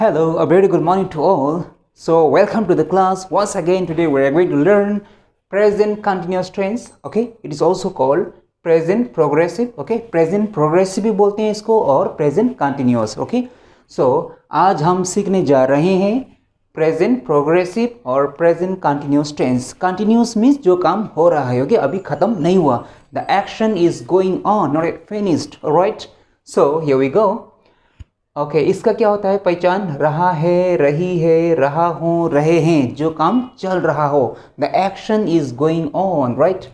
Hello, a very good morning to all. So, welcome to the class. Once again, today we are going to learn present continuous tense. Okay, it is also called present progressive. Okay, present progressive भी बोलते हैं इसको और present continuous. Okay, so आज हम सीखने जा रहे हैं present progressive और present continuous tense. Continuous means जो काम हो रहा है. Okay, अभी खत्म नहीं हुआ. The action is going on, not yet finished. Alright. So here we go. Okay इसका क्या होता है पहचान रहा है रही है रहा हूँ रहे हैं जो काम चल रहा हो the action is going on right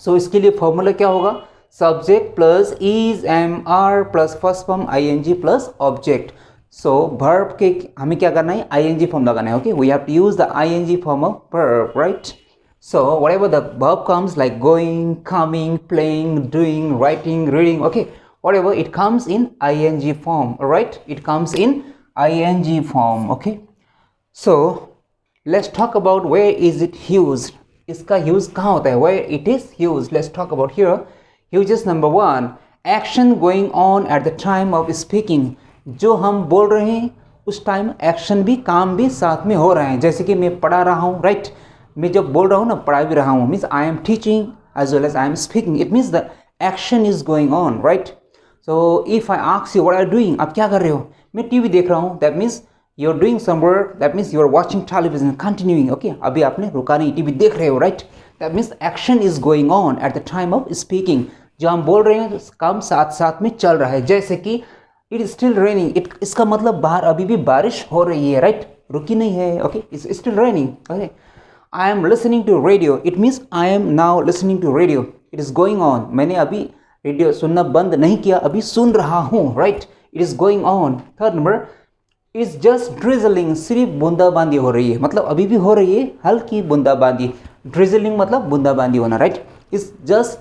so इसके लिए फॉर्मूला क्या होगा subject plus is am are plus first form I N G plus object so verb के हमें क्या करना है आईएनजी फॉर्म लगाना है okay we have to use the I N G form of verb right so whatever the verb comes like going coming playing doing writing reading okay whatever it comes in ing form all right it comes in ing form okay so let's talk about where is it used iska use kahan hota hai where it is used let's talk about here uses number 1 action going on at the time of speaking जो हम बोल रहे हैं उस time action भी काम भी साथ में हो रहे हैं जैसे कि मैं पढ़ा रहा हूँ राइट मैं जब बोल रहा हूँ ना पढ़ा भी रहा हूँ means I am teaching as well as I am speaking it means the action is going on right so if I ask you what are doing आप क्या कर रहे हो मैं टीवी देख रहा हूँ that means you are doing some work that means you are watching television continuing okay अभी आपने रुका नहीं टीवी देख रहे हो right that means action is going on at the time of speaking जो हम बोल रहे हैं काम साथ साथ में चल रहा है जैसे कि इट इज स्टिल रेनिंग इसका मतलब बाहर अभी भी बारिश हो रही है राइट रुकी नहीं है okay it's still raining okay I am listening to radio. It means I am now listening to radio. It is going on. मैंने अभी रेडियो सुनना बंद नहीं किया अभी सुन रहा हूँ right? It is going on. Third number is just drizzling. सिर्फ बूंदाबांदी हो रही है मतलब अभी भी हो रही है हल्की बूंदाबांदी drizzling मतलब बूंदाबांदी होना right? It's just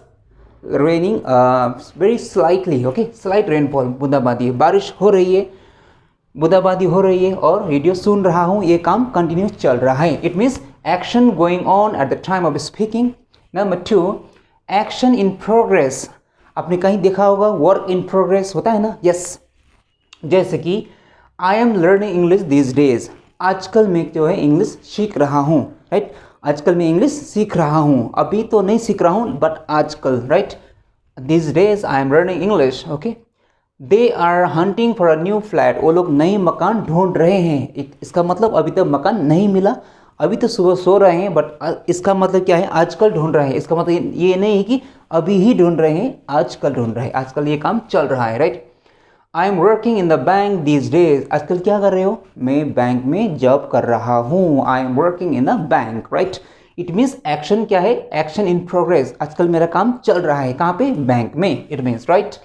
raining very slightly okay? Slight rainfall बूंदाबांदी बारिश हो रही है बूंदाबांदी हो रही है और रेडियो सुन रहा हूँ ये काम कंटिन्यूस चल रहा है it means action going on at the time of speaking number 2 action in progress आपने कहीं देखा होगा वर्क इन प्रोग्रेस होता है ना यस जैसे कि आई am learning English this days आजकल मैं जो है इंग्लिश सीख रहा हूँ राइट आजकल मैं इंग्लिश सीख रहा हूँ अभी तो नहीं सीख रहा हूँ बट आजकल right these days I am learning English okay they are hunting for a new flat वो लोग नए मकान ढूंढ रहे हैं इसका मतलब अभी तक मकान नहीं मिला अभी तो सुबह सो रहे हैं बट इसका मतलब क्या है आजकल ढूंढ रहे हैं इसका मतलब ये नहीं है कि अभी ही ढूंढ रहे हैं आजकल ढूंढ रहे हैं आजकल ये काम चल रहा है right I am working in the bank this days आजकल क्या कर रहे हो मैं बैंक में जॉब कर रहा हूँ I am working in the bank right it means action क्या है एक्शन इन प्रोग्रेस आजकल मेरा काम चल रहा है कहाँ पे बैंक में इट मीन्स राइट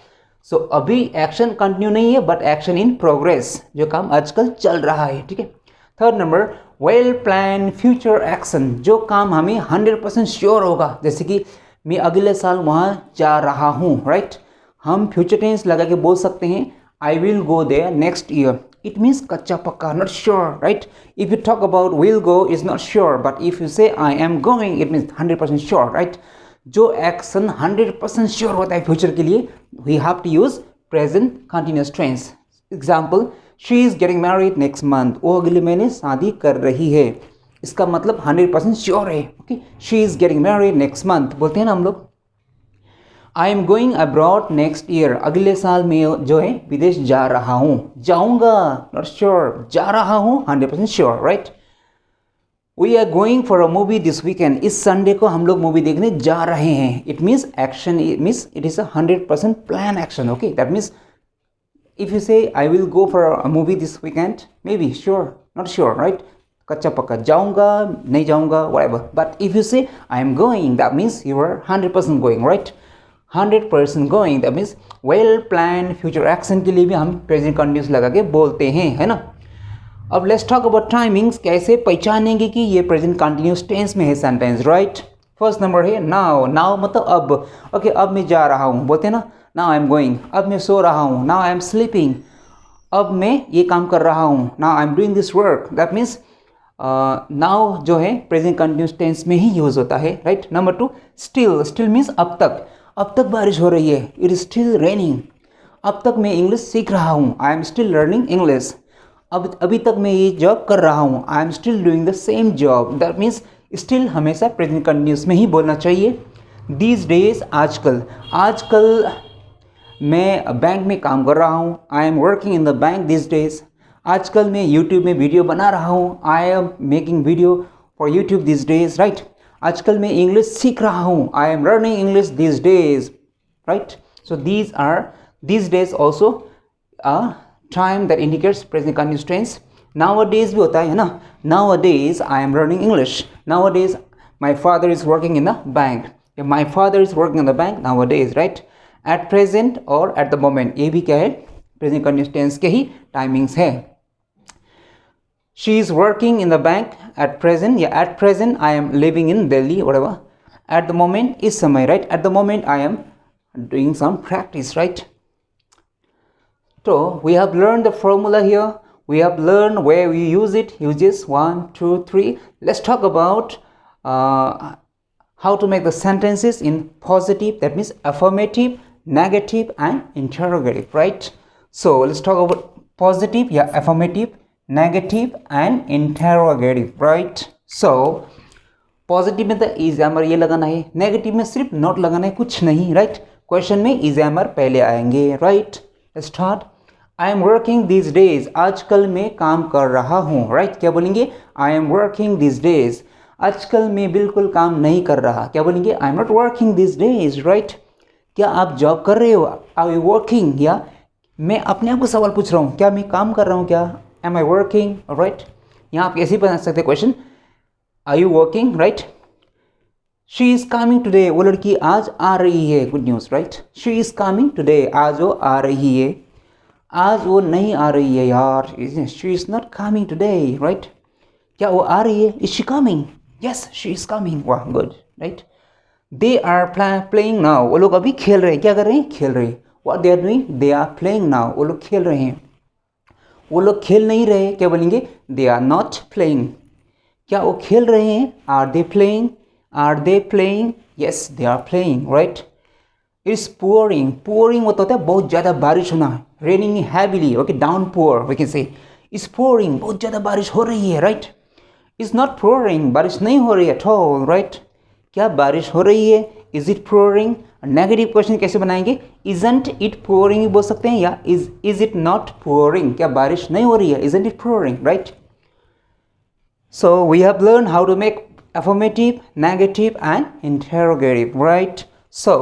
सो अभी एक्शन कंटिन्यू नहीं है बट एक्शन इन प्रोग्रेस जो काम आजकल चल रहा है ठीक है third number well plan future action जो काम हमें 100% श्योर होगा जैसे कि मैं अगले साल वहाँ जा रहा हूँ राइट हम फ्यूचर टेंस लगा के बोल सकते हैं I will go there next year it means कच्चा पक्का not sure right if you talk about will go is not sure but if you say I am going it means 100% sure right जो action 100% sure होता है future के लिए we have to use present continuous tense example she is getting married next month वो अगले महीने शादी कर रही है इसका मतलब 100% श्योर है okay she is getting married next month बोलते हैं ना हम लोग आई am going abroad next year अगले साल में जो है विदेश जा रहा हूँ जाऊँगा नॉट श्योर जा रहा हूँ 100% sure right we are going for a movie this weekend इस संडे को हम लोग मूवी देखने जा रहे हैं it means action means it is 100% plan action okay that means if you say I will go for a movie this weekend maybe sure not sure right कच्चा पक्का जाऊँगा नहीं जाऊँगा whatever but if you say I am going that means you are 100% going right 100% going that means well plan future action के लिए भी हम present continuous लगा के बोलते हैं है ना अब लेट्स टॉक अबाउट टाइमिंग्स कैसे पहचानेंगे कि ये प्रेजेंट कंटिन्यूस टेंस में है सेंटेंस राइट फर्स्ट नंबर है नाउ नाउ मतलब अब ओके अब मैं जा रहा हूँ बोलते हैं ना नाउ आई एम गोइंग अब मैं सो रहा हूँ नाउ आई एम स्लीपिंग अब मैं ये काम कर रहा हूँ now I am doing this work that means now जो है प्रेजेंट कंटिन्यूस टेंस में ही यूज होता है right number 2 still still means अब तक बारिश हो रही है इट इज स्टिल रेनिंग अब तक मैं इंग्लिश सीख रहा हूँ I am still learning English अब अभी तक मैं ये जॉब कर रहा हूँ, I am still doing the same job, that means still हमेशा प्रेजेंट कंटिन्यूस में ही बोलना चाहिए। दीज डेज, आजकल, आजकल मैं बैंक में काम कर रहा हूँ, I am working in the bank this days. आजकल मैं यूट्यूब में वीडियो बना रहा हूँ, I am making video for YouTube this days, right. आजकल मैं इंग्लिश सीख रहा हूँ, आई am learning English this days, right. So these days also a time that indicates present continuous tense. Nowadays भी होता है ना, nowadays I am learning English, nowadays my father is working in the bank, my father is working in the bank nowadays, right। at present और at the moment, ये भी क्या है, present continuous tense के ही टाइमिंग्स है। she is working in the bank at present, या at present I am living in Delhi, whatever। at the moment इस समय, right, at the moment I am doing some practice, right। So we have learned the formula here, we have learned where we use it, uses 1 2 3. Let's talk about how to make the sentences in positive, that means affirmative, negative and interrogative, right। so let's talk about positive, yeah, affirmative, negative and interrogative, right। so positive में तो इज़ामर ये लगाना है, negative में सिर्फ not लगाना है, कुछ नहीं, राइट। क्वेश्चन में इज़ामर पहले आएंगे, right. Start. I am working this days, आजकल मैं काम कर रहा हूँ, राइट। क्या बोलेंगे, I am working this days. आजकल मैं बिल्कुल काम नहीं कर रहा, क्या बोलेंगे, I am not working this days, right. क्या आप जॉब कर रहे हो, आर यू वर्किंग, या मैं अपने आप को सवाल पूछ रहा हूँ, क्या मैं काम कर रहा हूँ, क्या एम आई वर्किंग, राइट। यहाँ आप ऐसे ही बना सकते question, are you working, right. She is coming today, वो लड़की आज आ रही है, good news, right. She is coming today, आज वो आ रही है, आज वो नहीं आ रही है यार, she is not coming today, right. क्या वो आ रही है, is she coming, yes she is coming, वाह good, right. They are playing now, वो लोग अभी खेल रहे हैं, क्या कर रहे हैं, खेल रहे हैं। What they are doing, they are playing now, वो लोग खेल रहे हैं। वो लोग खेल नहीं रहे, क्या बोलेंगे, दे आर नॉट प्लेइंग। क्या वो खेल रहे हैं, are they playing, are they playing, yes they are playing, right. It's pouring, pouring होता है बहुत ज़्यादा बारिश होना, raining heavily, okay, downpour we can say. It's pouring, बहुत ज़्यादा बारिश हो रही है, राइट। इट्स नॉट पोरिंग, बारिश नहीं हो रही है एट ऑल, राइट। क्या बारिश हो रही है, is it pouring. Negative question कैसे बनाएंगे, इजंट इट पोरिंग बोल सकते हैं, या इज इट नॉट पोरिंग, क्या बारिश नहीं हो रही है, isn't it pouring, right. So we have learned how to make affirmative, negative and interrogative, right। so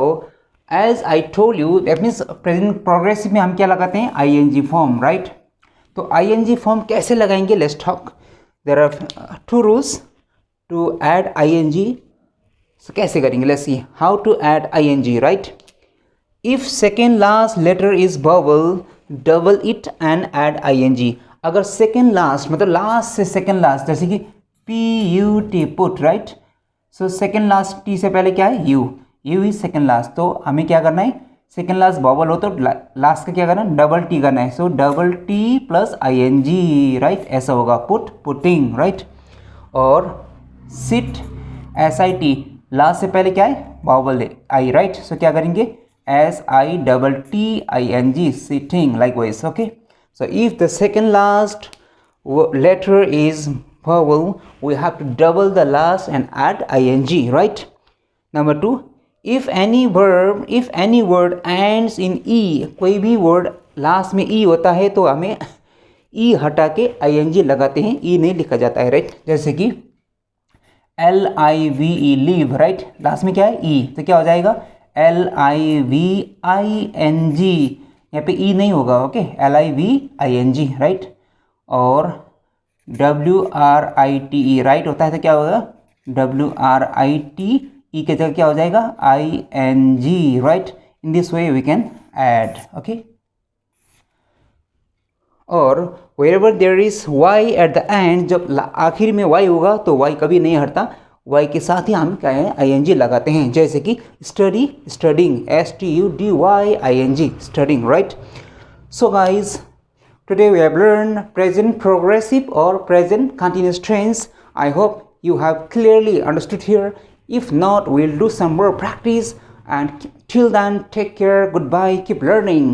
as I told you, that means present progressive में हम क्या लगाते हैं, ing form, right। तो ing form कैसे लगाएंगे, let's talk। there are two rules to add ing। so कैसे करेंगे, let's see how to add ing, right। if second last letter is vowel, double it and add ing। अगर second last मतलब last से second last, जैसे कि PUT put, right. So second last T से पहले क्या है, you, you is second last, तो हमें क्या करना है, सेकेंड लास्ट बॉबल हो तो लास्ट का क्या करना है, डबल टी करना है। सो double T plus ING, right, ऐसा होगा, पुट पुटिंग, राइट। और सिट SIT, लास्ट से पहले क्या है, बॉबल आई, राइट। सो क्या करेंगे, SITTING, sitting, likewise, okay. So if the second last letter is vowel, we have to double the last and add ING, right? Number 2, if any word ends in E, कोई भी word last में E होता है तो हमें E हटा के ING लगाते हैं, E नहीं लिखा जाता है, right? जैसे कि LIVE, live, right? लास्ट में क्या है, E, तो क्या हो जाएगा, LIVING, यहाँ पे ई नहीं होगा, ओके, LIVING, राइट। और WRITE, राइट होता है तो क्या होगा, WRITE के जगह क्या हो जाएगा, ING, right. In this way we can add, okay. और wherever there is Y at the end, जब आखिर में Y होगा तो Y कभी नहीं हटता, Y के साथ ही हम क्या है, ING लगाते हैं, जैसे कि study, studying, STUDYING, studying, right. So guys, today we have learn present progressive और present continuous tense. I hope you have clearly understood here. If not, we'll do some more practice, and till then, take care, goodbye, keep learning.